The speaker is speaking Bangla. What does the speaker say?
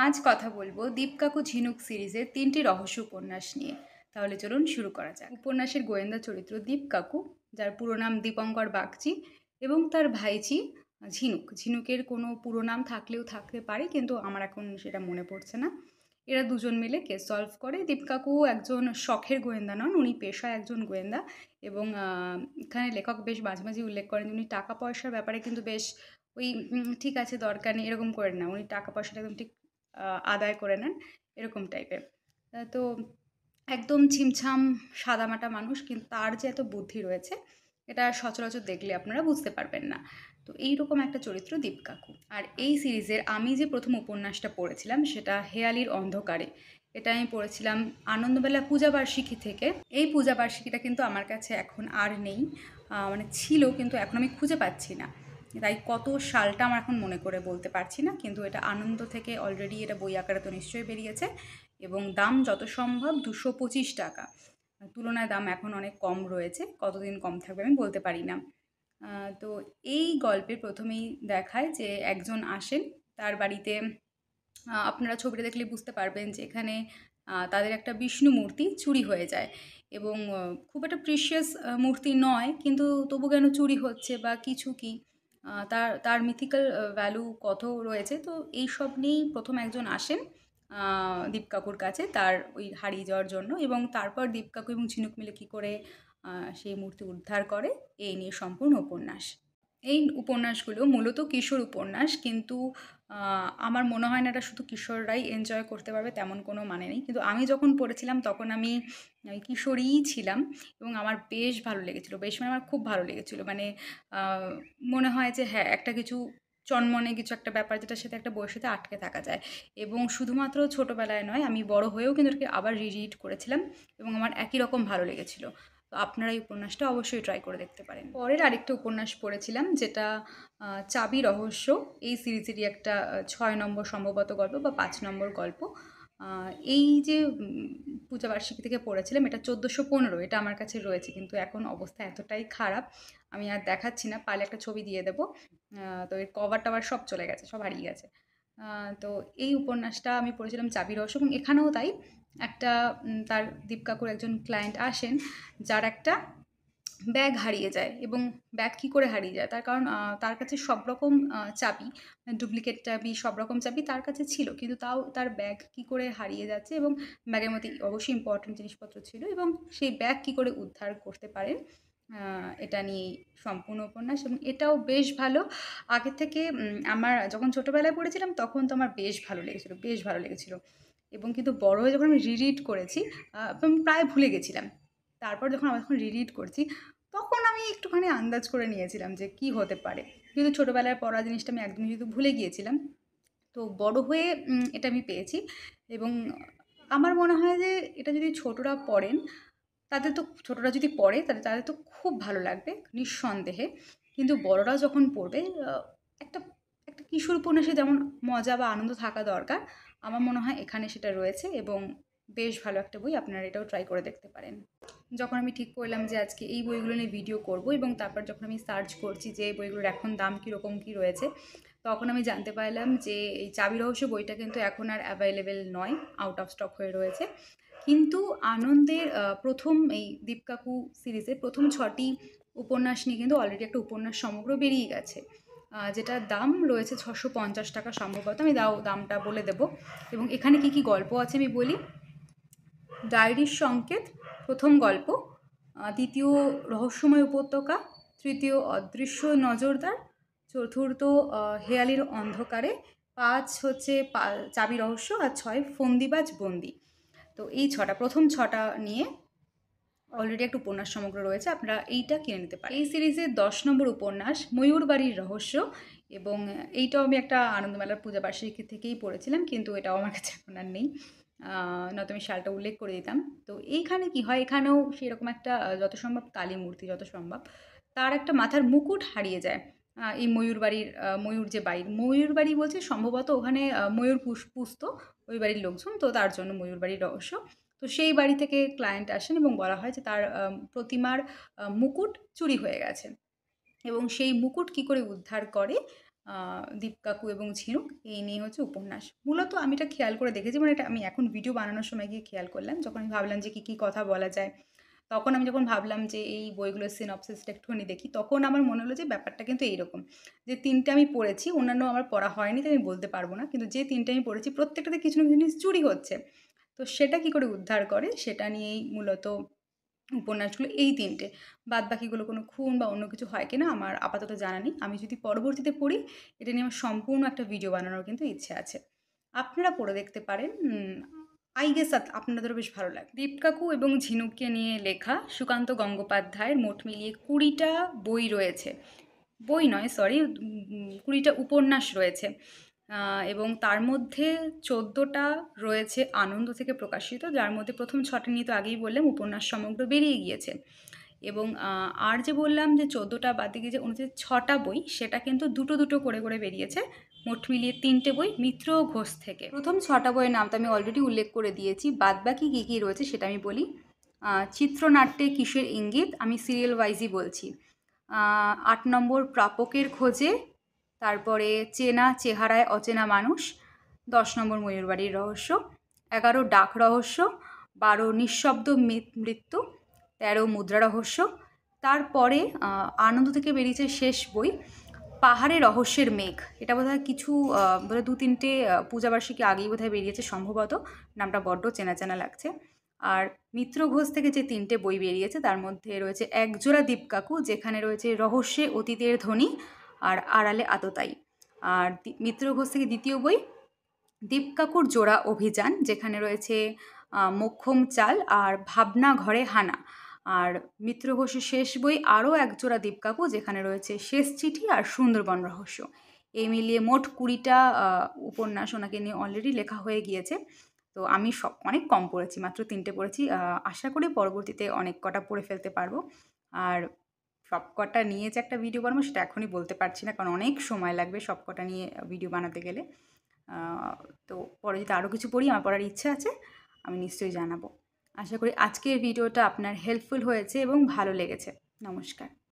আজ কথা বলবো দীপ কাকু ঝিনুক সিরিজের ৩টি রহস্য উপন্যাস নিয়ে। তাহলে চলুন শুরু করা যাক। উপন্যাসের গোয়েন্দা চরিত্র দীপ কাকু, যার পুরো নাম দীপঙ্কর বাগচি, এবং তার ভাইঝি ঝিনুক। ঝিনুকের কোনো পুরো নাম থাকলেও থাকতে পারে, কিন্তু আমার এখন সেটা মনে পড়ছে না। এরা দুজন মিলে কেস সলভ করে। দীপ কাকু একজন শখের গোয়েন্দা নন, উনি পেশায় একজন গোয়েন্দা। এবং এখানে লেখক বেশ মাঝে মাঝে উল্লেখ করেন উনি টাকা পয়সার ব্যাপারে কিন্তু বেশ ওই ঠিক আছে দরকার নেই এরকম করেন না, উনি টাকা পয়সাটা একদম ঠিক আদায় করে নেন, এরকম টাইপের। তো একদম ছিমছাম সাদামাটা মানুষ, কিন্তু তার যে এত বুদ্ধি রয়েছে এটা সচরাচর দেখলে আপনারা বুঝতে পারবেন না। তো এইরকম একটা চরিত্র দীপ কাকু। আর এই সিরিজের আমি যে প্রথম উপন্যাসটা পড়েছিলাম সেটা হেয়ালির অন্ধকারে। এটা আমি পড়েছিলাম আনন্দমেলা পূজাবার্ষিকী থেকে। এই পূজাবার্ষিকীটা কিন্তু আমার কাছে এখন আর নেই, মানে ছিল কিন্তু এখন আমি খুঁজে পাচ্ছি না। তাই কত সালটা আমার এখন মনে করে বলতে পারছি না, কিন্তু এটা আনন্দ থেকে অলরেডি এটা বই আকারে তো নিশ্চয়ই বেরিয়েছে। এবং দাম যত সম্ভব 225 টাকা, তুলনায় দাম এখন অনেক কম রয়েছে। কতদিন কম থাকবে আমি বলতে পারি না। তো এই গল্পে প্রথমেই দেখায় যে একজন আসেন তার বাড়িতে। আপনারা ছবিটা দেখলে বুঝতে পারবেন যে এখানে তাদের একটা বিষ্ণু মূর্তি চুরি হয়ে যায়। এবং খুব একটা প্রিশিয়াস মূর্তি নয়, কিন্তু তবু কেন চুরি হচ্ছে বা কিছু কি তার তার মিথিক্যাল ভ্যালু কত রয়েছে। তো এই সব নিয়েই প্রথম একজন আসেন দীপ কাকুর কাছে তার ওই হারিয়ে যাওয়ার জন্য, এবং তারপর দীপ কাকু এবং ঝিনুক মিলে কী করে সেই মূর্তি উদ্ধার করে, এই নিয়ে সম্পূর্ণ উপন্যাস। এই উপন্যাসগুলো মূলত কিশোর উপন্যাস, কিন্তু আমার মনে হয় না এটা শুধু কিশোররাই এনজয় করতে পারবে তেমন কোনো মানে নেই। কিন্তু আমি যখন পড়েছিলাম তখন আমি ওই কিশোরীই ছিলাম, এবং আমার বেশ ভালো লেগেছিলো। বেশ মানে আমার খুব ভালো লেগেছিলো। মানে মনে হয় যে হ্যাঁ, একটা কিছু চনমনে কিছু একটা ব্যাপার যেটার সাথে একটা বইয়ের সাথে আটকে থাকা যায়। এবং শুধুমাত্র ছোটোবেলায় নয়, আমি বড় হয়েও কিন্তু এটাকে আবার রিড করেছিলাম, এবং আমার একই রকম ভালো লেগেছিলো। তো আপনারা এই উপন্যাসটা অবশ্যই ট্রাই করে দেখতে পারেন। পরের আরেকটা উপন্যাস পড়েছিলাম যেটা চাবি রহস্য। এই সিরিজেরই একটা ৬ নম্বর সম্ভবত গল্প বা ৫ নম্বর গল্প। এই যে পূজাবার্ষিকী থেকে পড়েছিলাম, এটা ১৪১৫, এটা আমার কাছে রয়েছে, কিন্তু এখন অবস্থা এতটাই খারাপ আমি আর দেখাচ্ছি না। পারলে একটা ছবি দিয়ে দেবো। তো এর কভার টভার সব চলে গেছে, সব হারিয়ে গেছে। তো এই উপন্যাসটা আমি পড়েছিলাম চাবি রহস্য, এবং এখানেও তাই। একটা তার দীপ কাকুর একজন ক্লায়েন্ট আসেন যার একটা ব্যাগ হারিয়ে যায়। এবং ব্যাগ কী করে হারিয়ে যায় তার কারণ তার কাছে সব রকম চাবি, ডুপ্লিকেট চাবি, সব রকম চাবি তার কাছে ছিল, কিন্তু তাও তার ব্যাগ কী করে হারিয়ে যাচ্ছে, এবং ব্যাগের মধ্যে অবশ্যই ইম্পর্টেন্ট জিনিসপত্র ছিল, এবং সেই ব্যাগ কী করে উদ্ধার করতে পারেন, এটা নিয়েই সম্পূর্ণ উপন্যাস। এবং এটাও বেশ ভালো। আগের থেকে আমার যখন ছোটোবেলায় পড়েছিলাম তখন তো আমার বেশ ভালো লেগেছিলো, বেশ ভালো লেগেছিলো। এবং কিন্তু বড় হয়ে যখন আমি রিড করেছি, আমি প্রায় ভুলে গেছিলাম। তারপর যখন আবার যখন রিড করছি, তখন আমি একটুখানি আন্দাজ করে নিয়েছিলাম যে কী হতে পারে। কিন্তু ছোটোবেলায় পড়া জিনিসটা আমি একদমই যেহেতু ভুলে গিয়েছিলাম, তো বড় হয়ে এটা আমি পেয়েছি। এবং আমার মনে হয় যে এটা যদি ছোটরা পড়েন, তাদের তো ছোটরা যদি পড়ে তাহলে তাদের তো খুব ভালো লাগবে নিঃসন্দেহে। কিন্তু বড়রা যখন পড়বে, একটা একটা কিশোর উপন্যাসে যেমন মজা বা আনন্দ থাকা দরকার, আমার মনে হয় এখানে সেটা রয়েছে। এবং বেশ ভালো একটা বই, আপনারা এটাও ট্রাই করে দেখতে পারেন। যখন আমি ঠিক করলাম যে আজকে এই বইগুলো নিয়ে ভিডিও করব, এবং তারপর যখন আমি সার্চ করছি যে বইগুলোর এখন দাম কীরকম কী রয়েছে, তখন আমি জানতে পারলাম যে এই চাবি রহস্য বইটা কিন্তু এখন আর অ্যাভেলেবেল নয়, আউট অফ স্টক হয়ে রয়েছে। কিন্তু আনন্দের প্রথম এই দীপ কাকু সিরিজের প্রথম ৬টি উপন্যাস নিয়ে কিন্তু অলরেডি একটা উপন্যাস সমগ্র বেরিয়ে গেছে, যেটার দাম রয়েছে ৬৫০ টাকা সম্ভবত। আমি দামটা বলে দেবো। এবং এখানে কী কী গল্প আছে আমি বলি। ডায়েরির সংকেত প্রথম গল্প, দ্বিতীয় রহস্যময় উপত্যকা, তৃতীয় অদৃশ্য নজরদার, চতুর্থ হেয়ালির অন্ধকারে, ৫ হচ্ছে চাবি রহস্য, আর ৬ ফন্দিবাজ বন্দি। তো এই প্রথম ৬টা নিয়ে অলরেডি একটা উপন্যাস সমগ্র রয়েছে, আপনারা এইটা কিনে নিতে পারেন। এই সিরিজের ১০ নম্বর উপন্যাস ময়ূরবাড়ির রহস্য, এবং এইটাও আমি একটা আনন্দমেলার পূজাবার্ষিকী থেকেই পড়েছিলাম, কিন্তু এটাও আমার কাছে এখন আর নেই, নয়তো আমি সালটা উল্লেখ করে দিতাম। তো এইখানে কি হয়, এখানেও সেরকম একটা যত সম্ভব কালী মূর্তি, যত সম্ভব তার একটা মাথার মুকুট হারিয়ে যায়। এই ময়ূরবাড়ির ময়ূর যে ময়ূরবাড়ি বলছে সম্ভবত ওখানে ময়ূর পুষতো ওই বাড়ির লোকজন, তো তার জন্য ময়ূরবাড়ির রহস্য। তো সেই বাড়ি থেকে ক্লায়েন্ট আসেন এবং বলা হয় যে তার প্রতিমার মুকুট চুরি হয়ে গেছে, এবং সেই মুকুট কী করে উদ্ধার করে দীপ কাকু এবং ঝিনুক এই নিয়ে হচ্ছে উপন্যাস। মূলত আমি এটা খেয়াল করে দেখেছি, মানে এটা আমি এখন ভিডিও বানানোর সময় গিয়ে খেয়াল করলাম, যখন আমি ভাবলাম যে কী কী কথা বলা যায়। তখন আমি যখন ভাবলাম যে এই বইগুলোর সিনপসিসটা একটুখানি দেখি, তখন আমার মনে হলো যে ব্যাপারটা কিন্তু এইরকম, যে 3টে আমি পড়েছি, অন্যান্য আমার পড়া হয়নি তাই আমি বলতে পারবো না, কিন্তু যে 3টে আমি পড়েছি প্রত্যেকটাতে কিছু না কিছু জিনিস চুরি হচ্ছে। তো সেটা কী করে উদ্ধার করে সেটা নিয়েই মূলত উপন্যাসগুলো, এই 3টে। বাদবাকিগুলো কোনো খুন বা অন্য কিছু হয় কিনা আমার আপাতত জানা নেই। আমি যদি পরবর্তীতে পড়ি, এটা নিয়ে আমার সম্পূর্ণ একটা ভিডিও বানানোর কিন্তু ইচ্ছে আছে। আপনারা পড়ে দেখতে পারেন। আই গেস আপনাদেরও বেশ ভালো লাগে। দীপ কাকু এবং ঝিনুককে নিয়ে লেখা সুকান্ত গঙ্গোপাধ্যায়ের মোট মিলিয়ে 20টা বই রয়েছে। বই নয়, সরি, 20টা উপন্যাস রয়েছে। এবং তার মধ্যে 14টা রয়েছে আনন্দ থেকে প্রকাশিত, যার মধ্যে প্রথম 6টা নিয়ে তো আগেই বললাম উপন্যাস সমগ্র বেরিয়ে গিয়েছে। এবং আর যে বললাম যে 14টা বাদ দিয়ে যে 6টা বই, সেটা কিন্তু দুটো দুটো করে করে বেরিয়েছে। মোট মিলিয়ে 3টে বই মিত্র ঘোষ থেকে। প্রথম 6টা বইয়ের নাম তো আমি অলরেডি উল্লেখ করে দিয়েছি, বাদবাকি কী কী রয়েছে সেটা আমি বলি। চিত্রনাট্যে কিসের ইঙ্গিত, আমি সিরিয়াল ওয়াইজই বলছি। 8 নম্বর প্রাপকের খোঁজে, তারপরে চেনা চেহারায় অচেনা মানুষ, 10 নম্বর ময়ূরবাড়ির রহস্য, 11 ডাক রহস্য, 12 নিঃশব্দ মৃত্যু, 13 মুদ্রা রহস্য। তারপরে আনন্দ থেকে বেরিয়েছে শেষ বই পাহাড়ে রহস্যের মেঘ। এটা বোধহয় কিছু বোধহয় 2-3টে পূজাবার্ষিকী আগেই বোধহয় বেরিয়েছে সম্ভবত, নামটা বড্ড চেনা চেনা লাগছে। আর মিত্র ঘোষ থেকে যে 3টে বই বেরিয়েছে তার মধ্যে রয়েছে একজোড়া দীপ কাকু, যেখানে রয়েছে রহস্যে অতীতের ধ্বনি আর আড়ালে আততায়ী। আর মিত্র ঘোষ থেকে দ্বিতীয় বই দীপ কাকুর জোড়া অভিযান, যেখানে রয়েছে মোক্ষম চাল আর ভাবনা ঘরে হানা। আর মিত্র ঘোষের শেষ বই আরও একজোড়া দীপ কাকু, যেখানে রয়েছে শেষ চিঠি আর সুন্দরবন রহস্য। এই মিলিয়ে মোট 20টা উপন্যাস ওনাকে নিয়ে অলরেডি লেখা হয়ে গিয়েছে। তো আমি অনেক কম পড়েছি, মাত্র 3টে পড়েছি। আশা করি পরবর্তীতে অনেক কটা পড়ে ফেলতে পারবো। আর সব কটা নিয়ে যে একটা ভিডিও বানাবো সেটা এখনই বলতে পারছি না, কারণ অনেক সময় লাগবে সব কটা নিয়ে ভিডিও বানাতে গেলে। তো পরে যদি আরও কিছু পড়ি, আমার পড়ার ইচ্ছা আছে, আমি নিশ্চয়ই জানাবো। আশা করি আজকের ভিডিওটা আপনার হেল্পফুল হয়েছে এবং ভালো লেগেছে। নমস্কার।